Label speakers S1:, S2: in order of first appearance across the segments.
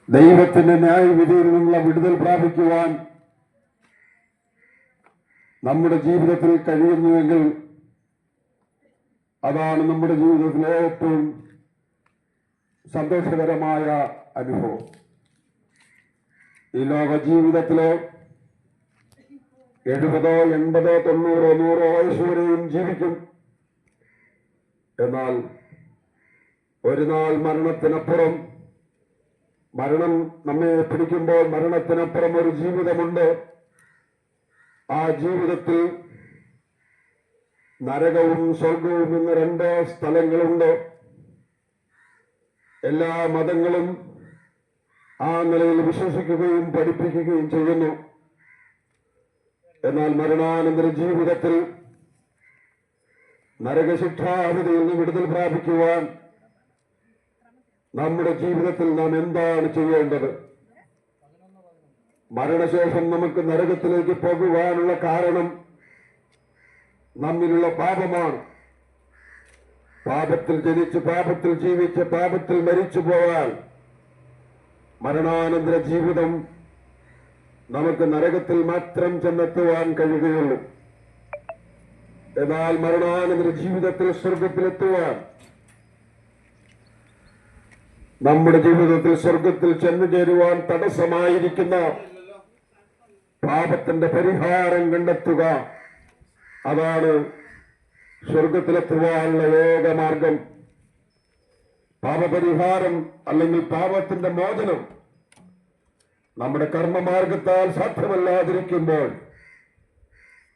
S1: ദൈവത്തിന്റെ ന്യായവിധിയിൽ നിന്നുള്ള വിടുതൽ പ്രാപിക്കുവാൻ നമ്മുടെ ജീവിതത്തിൽ കഴിയുന്നുവെങ്കിൽ അതാണ് നമ്മുടെ ജീവിതത്തിലെ ഏറ്റവും സന്തോഷകരമായ അനുഭവം. ഈ ലോക ജീവിതത്തിലെ 70, 80, 90, 100 വയസ്സുവരെയും ജീവിക്കും. എന്നാൽ ഒരു നാൾ മരണത്തിനപ്പുറം, മരണം നമ്മെ പിടിക്കുമ്പോൾ മരണത്തിനപ്പുറം ഒരു ജീവിതമുണ്ട്. ആ ജീവിതത്തിൽ നരകവും സ്വർഗവും എന്ന 2 സ്ഥലങ്ങളുണ്ട്. എല്ലാ മതങ്ങളും ആ നിലയിൽ വിശ്വസിക്കുകയും പഠിപ്പിക്കുകയും ചെയ്യുന്നു. എന്നാൽ മരണാനന്തര ജീവിതത്തിൽ നരകശിക്ഷാവിധിയിൽ നിന്ന് വിടുതൽ പ്രാപിക്കുവാൻ നമ്മുടെ ജീവിതത്തിൽ നാം എന്താണ് ചെയ്യേണ്ടത്? മരണശേഷം നമുക്ക് നരകത്തിലേക്ക് പോകുവാനുള്ള കാരണം നമ്മിലുള്ള പാപമാണ്. പാപത്തിൽ ജനിച്ച് പാപത്തിൽ ജീവിച്ച് പാപത്തിൽ മരിച്ചു പോയാൽ മരണാനന്തര ജീവിതം നമുക്ക് നരകത്തിൽ മാത്രം ചെന്നെത്തുവാൻ കഴിയുകയുള്ളൂ. എന്നാൽ മരണാനന്തര ജീവിതത്തിൽ സ്വർഗത്തിലെത്തുവാൻ, നമ്മുടെ ജീവിതത്തിൽ സ്വർഗത്തിൽ ചെന്നു ചേരുവാൻ തടസ്സമായിരിക്കുന്ന പാപത്തിന്റെ പരിഹാരം കണ്ടെത്തുക, അതാണ് സ്വർഗത്തിലെത്തുവാനുള്ള ഏകമാർഗം. പാപപരിഹാരം അല്ലെങ്കിൽ പാപത്തിന്റെ മോചനം നമ്മുടെ കർമ്മമാർഗത്താൽ സാധ്യമല്ലാതിരിക്കുമ്പോൾ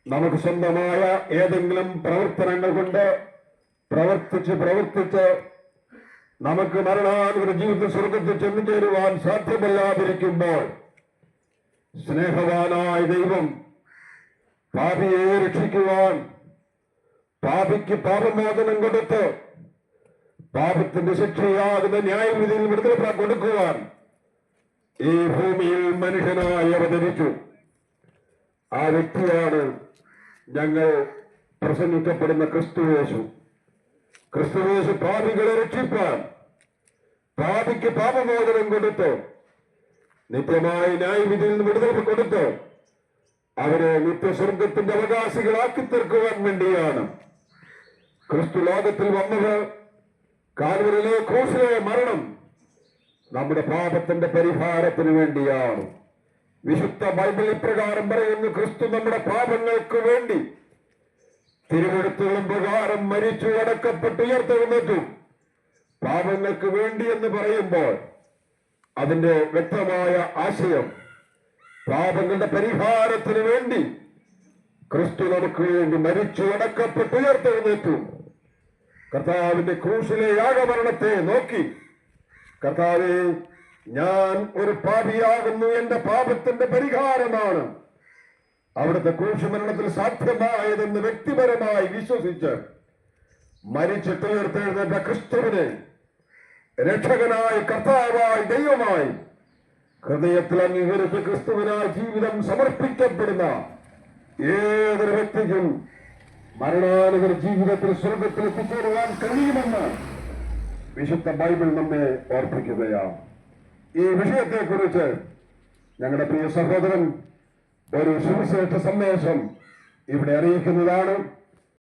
S1: നമുക്ക് സ്വന്തമായ ഏതെങ്കിലും പ്രവർത്തനങ്ങൾ കൊണ്ട് പ്രവർത്തിച്ച് നമുക്ക് മരണാനന്തര ജീവിതത്തിൽ സ്വർഗത്തിൽ ചെന്നു ചേരുവാൻ സാധ്യമല്ലാതിരിക്കുമ്പോൾ സ്നേഹവാനായ ദൈവം പാപിയെ രക്ഷിക്കുവാൻ, പാപിക്ക് പാപമോചനം കൊടുത്ത് പാപത്തിന്റെ ശിക്ഷയാകുന്ന ന്യായവിധിയിൽ വിടുതൽ കൊടുക്കുവാൻ ഈ ഭൂമിയിൽ മനുഷ്യനായി അവതരിച്ചു. ആ വ്യക്തിയാണ് ഞങ്ങൾ പ്രസംഗിക്കപ്പെടുന്ന ക്രിസ്തുയേശു. ക്രിസ്തുയേശു പാപികളെ രക്ഷിപ്പാൻ, പാപിക്ക് പാപമോചനം കൊടുത്ത് നിത്യമായ ന്യായവിധിയിൽ നിന്ന് വിടുതൽ കൊടുത്ത് അവരെ നിത്യസ്വർഗത്തിന്റെ അവകാശികളാക്കി തീർക്കുവാൻ വേണ്ടിയാണ് ക്രിസ്തു ലോകത്തിൽ വന്നത്. കാൽവരിയിലെ ക്രൂശിലെ മരണം നമ്മുടെ പാപത്തിന്റെ പരിഹാരത്തിന് വേണ്ടിയാണ്. വിശുദ്ധ ബൈബിൾ ഇപ്രകാരം പറയുന്നു, ക്രിസ്തു നമ്മുടെ പാപങ്ങൾക്ക് വേണ്ടി തിരുവെഴുത്തുകളും പ്രകാരം മരിച്ചു, അടക്കപ്പെട്ട്, ഉയർത്തെഴുന്നേറ്റു. പാപങ്ങൾക്ക് വേണ്ടി എന്ന് പറയുമ്പോൾ അതിന്റെ വ്യക്തമായ ആശയം പാപങ്ങളുടെ പരിഹാരത്തിന് വേണ്ടി ക്രിസ്തു നമുക്ക് വേണ്ടി മരിച്ചു, അടക്കപ്പെട്ട്, ഉയർത്തെഴുന്നേറ്റു. കർത്താവിന്റെ ക്രൂശിലെ യാഗമരണത്തെ നോക്കി, കർത്താവേ, ഞാൻ ഒരു പാപിയാകുന്നു, എന്റെ പാപത്തിന്റെ പരിഹാരമാണ് അവിടുത്തെ ക്രൂശുമരണത്തിൽ സാധ്യമായതെന്ന് വ്യക്തിപരമായി വിശ്വസിച്ച് മരിച്ചിട്ട് ഉയർത്തെഴുന്നേറ്റ ക്രിസ്തുവിനെ രക്ഷകനായി, കർത്താവായി, ദൈവമായി ഹൃദയത്തിൽ അംഗീകരിച്ച് ക്രിസ്തുവിനായി ജീവിതം സമർപ്പിക്കപ്പെടുന്ന ഏതൊരു വ്യക്തിക്കും മരണാനന്തര ജീവിതത്തിൽ സ്വർഗത്തിൽ എത്തിച്ചേരുവാൻ കഴിയുമെന്ന് വിശുദ്ധ ബൈബിൾ നമ്മെ ഓർപ്പിക്കുകയാണ്. ഈ വിഷയത്തെക്കുറിച്ച് ഞങ്ങളുടെ പ്രിയ സഹോദരൻ ഒരു സുവിശേഷ സന്ദേശം ഇവിടെ അറിയിക്കുന്നതാണ്.